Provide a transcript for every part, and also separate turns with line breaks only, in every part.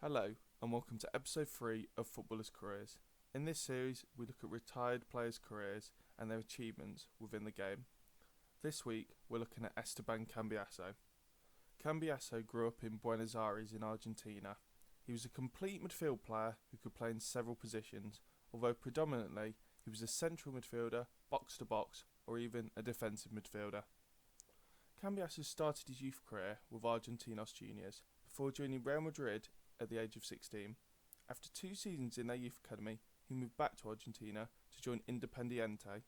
Hello, and welcome to episode 3 of Footballers' Careers. In this series, we look at retired players' careers and their achievements within the game. This week, we're looking at Esteban Cambiasso. Cambiasso grew up in Buenos Aires in Argentina. He was a complete midfield player who could play in several positions, although predominantly he was a central midfielder, box-to-box, or even a defensive midfielder. Cambiasso started his youth career with Argentinos Juniors before joining Real Madrid at the age of 16. After 2 seasons in their youth academy, he moved back to Argentina to join Independiente.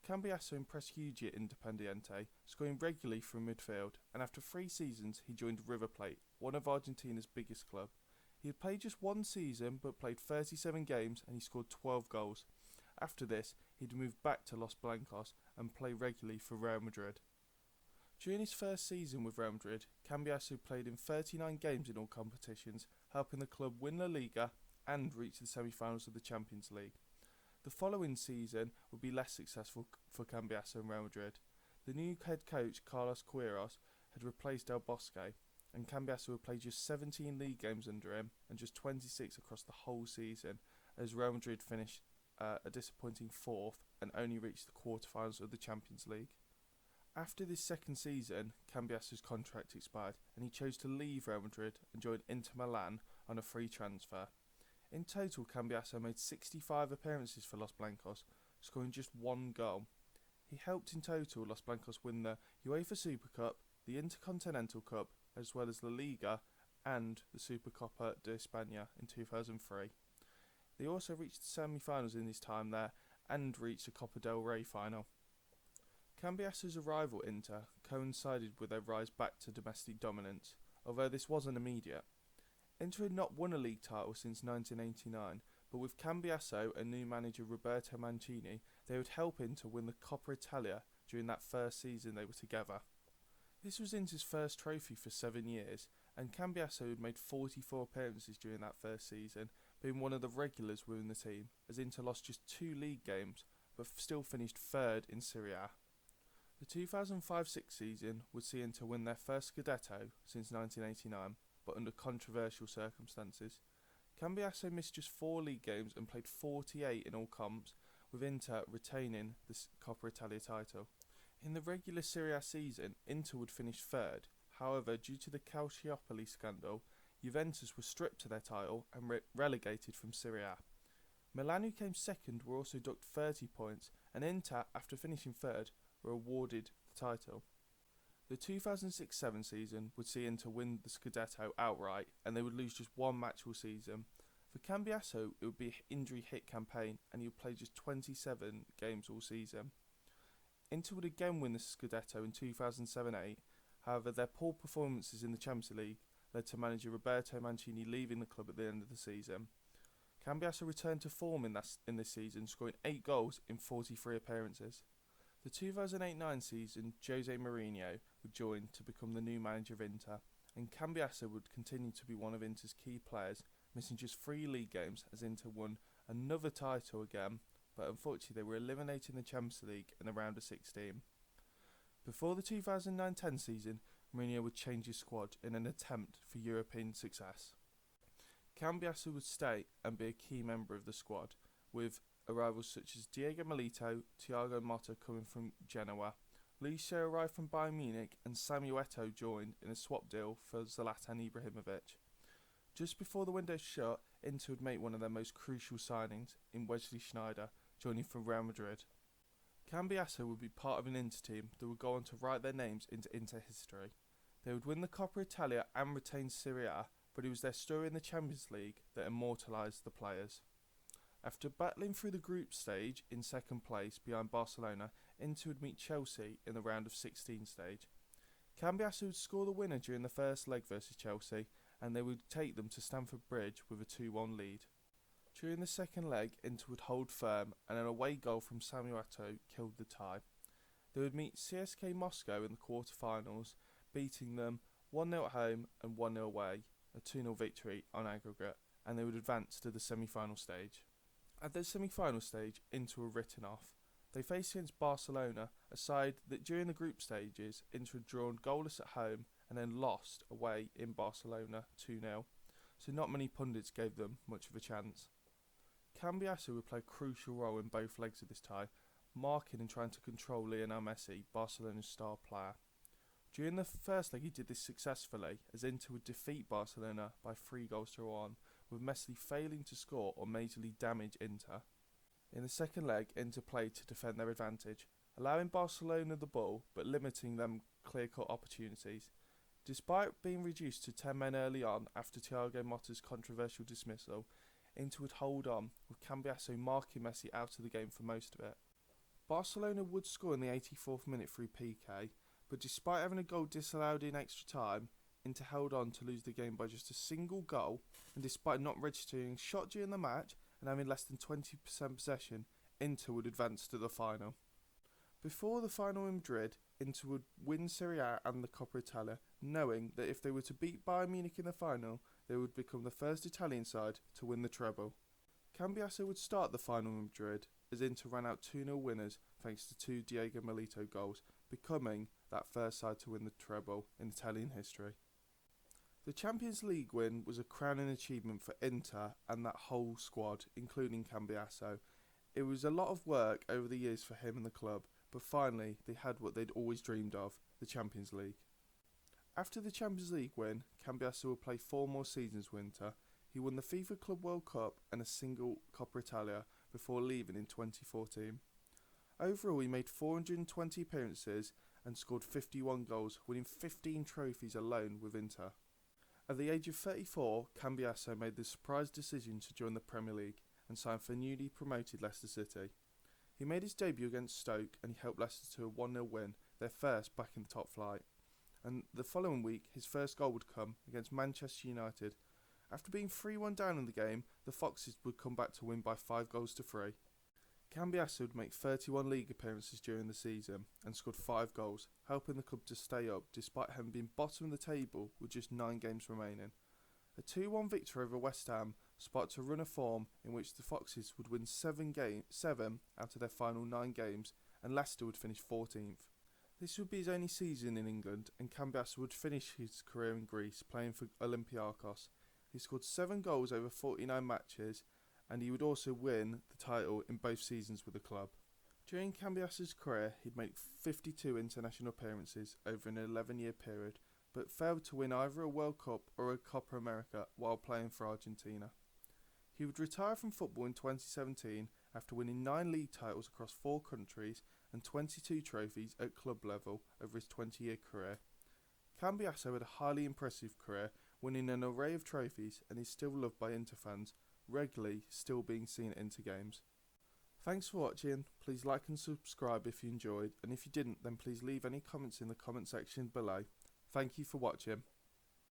Cambiasso impressed hugely at Independiente, scoring regularly from midfield, and after 3 seasons he joined River Plate, one of Argentina's biggest clubs. He had played just 1 season but played 37 games and he scored 12 goals. After this, he'd moved back to Los Blancos and play regularly for Real Madrid. During his first season with Real Madrid, Cambiasso played in 39 games in all competitions, helping the club win La Liga and reach the semi-finals of the Champions League. The following season would be less successful for Cambiasso and Real Madrid. The new head coach, Carlos Queiroz, had replaced Del Bosque, and Cambiasso had played just 17 league games under him and just 26 across the whole season, as Real Madrid finished a disappointing 4th and only reached the quarter-finals of the Champions League. After this second season, Cambiasso's contract expired and he chose to leave Real Madrid and join Inter Milan on a free transfer. In total, Cambiasso made 65 appearances for Los Blancos, scoring just 1 goal. He helped in total Los Blancos win the UEFA Super Cup, the Intercontinental Cup, as well as La Liga and the Supercopa de España in 2003. They also reached the semi-finals in his time there and reached the Copa del Rey final. Cambiasso's arrival at Inter coincided with their rise back to domestic dominance, although this wasn't immediate. Inter had not won a league title since 1989, but with Cambiasso and new manager Roberto Mancini, they would help Inter win the Coppa Italia during that first season they were together. This was Inter's first trophy for 7 years, and Cambiasso had made 44 appearances during that first season, being one of the regulars within the team, as Inter lost just 2 league games, but still finished 3rd in Serie A. The 2005-06 season would see Inter win their first Scudetto since 1989, but under controversial circumstances. Cambiasso missed just 4 league games and played 48 in all comps, with Inter retaining the Coppa Italia title. In the regular Serie A season, Inter would finish 3rd. However, due to the Calciopoli scandal, Juventus were stripped to their title and relegated from Serie A. Milan, who came 2nd, were also docked 30 points, and Inter, after finishing 3rd, were awarded the title. The 2006-07 season would see Inter win the Scudetto outright, and they would lose just 1 match all season. For Cambiasso, it would be an injury-hit campaign, and he would play just 27 games all season. Inter would again win the Scudetto in 2007-08, however their poor performances in the Champions League led to manager Roberto Mancini leaving the club at the end of the season. Cambiasso returned to form in this season, scoring 8 goals in 43 appearances. The 2008-09 season, Jose Mourinho would join to become the new manager of Inter, and Cambiasso would continue to be one of Inter's key players, missing just 3 league games as Inter won another title again, but unfortunately they were eliminated in the Champions League in the round of 16. Before the 2009-10 season, Mourinho would change his squad in an attempt for European success. Cambiasso would stay and be a key member of the squad, with arrivals such as Diego Milito, Thiago Motta coming from Genoa, Lucio arrived from Bayern Munich, and Samuel Eto'o joined in a swap deal for Zlatan Ibrahimovic. Just before the window shut, Inter would make one of their most crucial signings in Wesley Sneijder, joining from Real Madrid. Cambiasso would be part of an Inter team that would go on to write their names into Inter history. They would win the Coppa Italia and retain Serie A, but it was their story in the Champions League that immortalised the players. After battling through the group stage in 2nd place behind Barcelona, Inter would meet Chelsea in the round of 16 stage. Cambiasso would score the winner during the first leg versus Chelsea, and they would take them to Stamford Bridge with a 2-1 lead. During the second leg, Inter would hold firm, and an away goal from Samuel Eto'o killed the tie. They would meet CSKA Moscow in the quarter-finals, beating them 1-0 at home and 1-0 away, a 2-0 victory on aggregate, and they would advance to the semi-final stage. At the semi-final stage, Inter were written off. They faced against Barcelona, a side that during the group stages, Inter had drawn goalless at home and then lost away in Barcelona 2-0. so not many pundits gave them much of a chance. Cambiasso would play a crucial role in both legs of this tie, marking and trying to control Lionel Messi, Barcelona's star player. During the first leg he did this successfully, as Inter would defeat Barcelona by 3-1, with Messi failing to score or majorly damage Inter. In the second leg, Inter played to defend their advantage, allowing Barcelona the ball but limiting them clear-cut opportunities. Despite being reduced to 10 men early on after Thiago Motta's controversial dismissal, Inter would hold on, with Cambiasso marking Messi out of the game for most of it. Barcelona would score in the 84th minute through PK, but despite having a goal disallowed in extra time, Inter held on to lose the game by just a single goal, and despite not registering a shot during the match and having less than 20% possession, Inter would advance to the final. Before the final in Madrid, Inter would win Serie A and the Coppa Italia, knowing that if they were to beat Bayern Munich in the final, they would become the first Italian side to win the treble. Cambiasso would start the final in Madrid, as Inter ran out 2-0 winners thanks to 2 Diego Milito goals, becoming that first side to win the treble in Italian history. The Champions League win was a crowning achievement for Inter and that whole squad, including Cambiasso. It was a lot of work over the years for him and the club, but finally they had what they'd always dreamed of, the Champions League. After the Champions League win, Cambiasso would play 4 more seasons with Inter. He won the FIFA Club World Cup and a single Coppa Italia before leaving in 2014. Overall, he made 420 appearances and scored 51 goals, winning 15 trophies alone with Inter. At the age of 34, Cambiasso made the surprise decision to join the Premier League and sign for newly promoted Leicester City. He made his debut against Stoke and he helped Leicester to a 1-0 win, their first back in the top flight. And the following week, his first goal would come against Manchester United. After being 3-1 down in the game, the Foxes would come back to win by 5-3. Cambiasso would make 31 league appearances during the season and scored 5 goals, helping the club to stay up despite having been bottom of the table with just 9 games remaining. A 2-1 victory over West Ham sparked a run of form in which the Foxes would win 7 out of their final 9 games, and Leicester would finish 14th. This would be his only season in England, and Cambiasso would finish his career in Greece playing for Olympiakos. He scored 7 goals over 49 matches, and he would also win the title in both seasons with the club. During Cambiasso's career, he'd make 52 international appearances over an 11-year period, but failed to win either a World Cup or a Copa America while playing for Argentina. He would retire from football in 2017 after winning 9 league titles across 4 countries and 22 trophies at club level over his 20-year career. Cambiasso had a highly impressive career, winning an array of trophies, and is still loved by Inter fans, regularly still being seen at Inter games. Thanks for watching. Please like and subscribe if you enjoyed, and if you didn't, then please leave any comments in the comment section below. Thank you for watching.